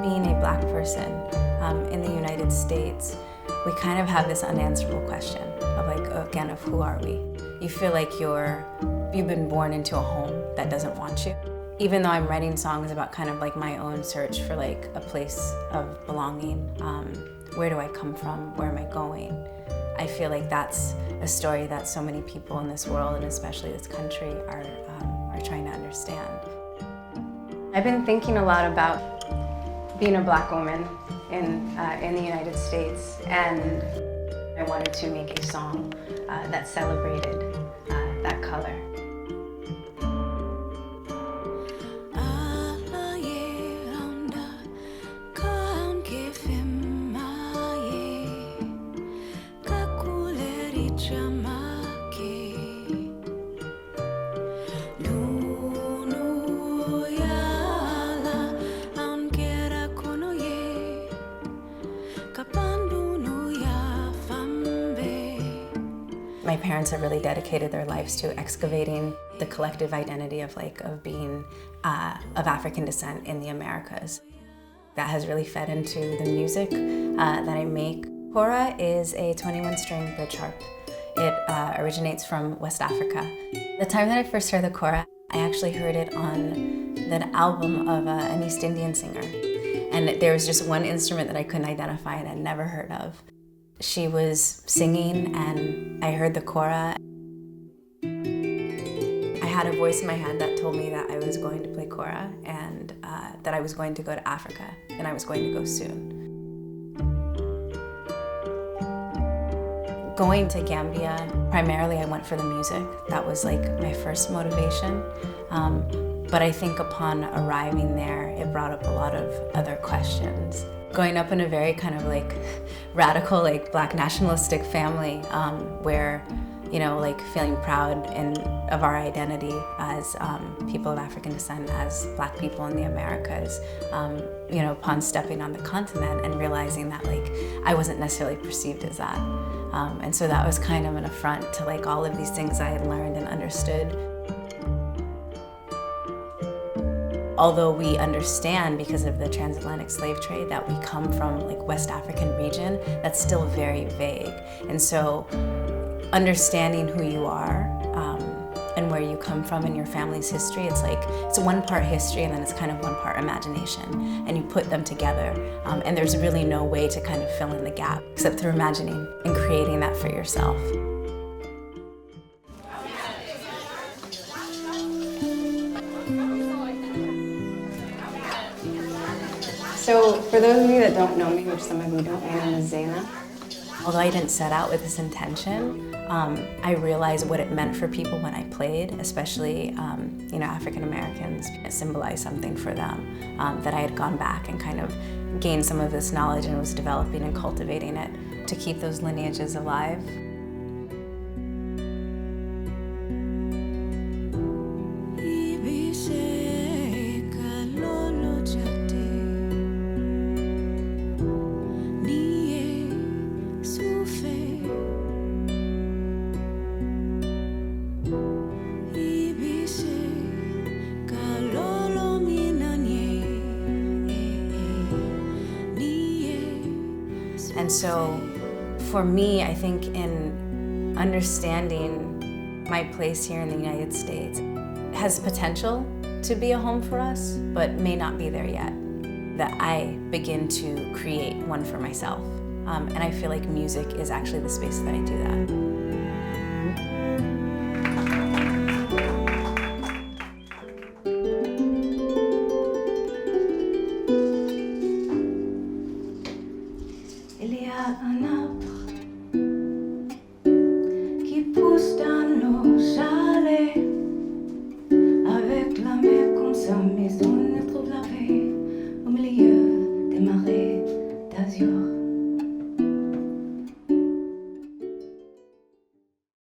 being a Black person in the United States, we kind of have this unanswerable question of again, of who are we? You feel like you've been born into a home that doesn't want you. Even though I'm writing songs about kind of my own search for a place of belonging, where do I come from, where am I going? I feel like that's a story that so many people in this world, and especially this country, are trying to understand. I've been thinking a lot about being a Black woman in the United States, and I wanted to make a song that celebrated that color. My parents have really dedicated their lives to excavating the collective identity of being of African descent in the Americas. That has really fed into the music that I make. Kora is a 21-string bridge harp. It originates from West Africa. The time that I first heard the Kora, I actually heard it on the album of an East Indian singer. And there was just one instrument that I couldn't identify and I'd never heard of. She was singing and I heard the Kora. I had a voice in my head that told me that I was going to play Kora and that I was going to go to Africa and I was going to go soon. Going to Gambia, primarily I went for the music. That was my first motivation. But I think upon arriving there, it brought up a lot of other questions. Growing up in a very kind of radical Black nationalistic family where, feeling proud of our identity as people of African descent, as Black people in the Americas, upon stepping on the continent and realizing that I wasn't necessarily perceived as that. And so that was kind of an affront to all of these things I had learned and understood. Although we understand because of the transatlantic slave trade that we come from West African region, that's still very vague. And so understanding who you are and where you come from in your family's history, it's one part history and then it's kind of one part imagination. And you put them together and there's really no way to kind of fill in the gap except through imagining and creating that for yourself. So for those of you that don't know me, which some of you don't, my name is Zena. Although I didn't set out with this intention, I realized what it meant for people when I played, especially African Americans. It symbolized something for them, that I had gone back and kind of gained some of this knowledge and was developing and cultivating it to keep those lineages alive. And so for me, I think in understanding my place here in the United States, it has potential to be a home for us, but may not be there yet. That I begin to create one for myself. And I feel like music is actually the space that I do that. Avec la mer comme sa maison.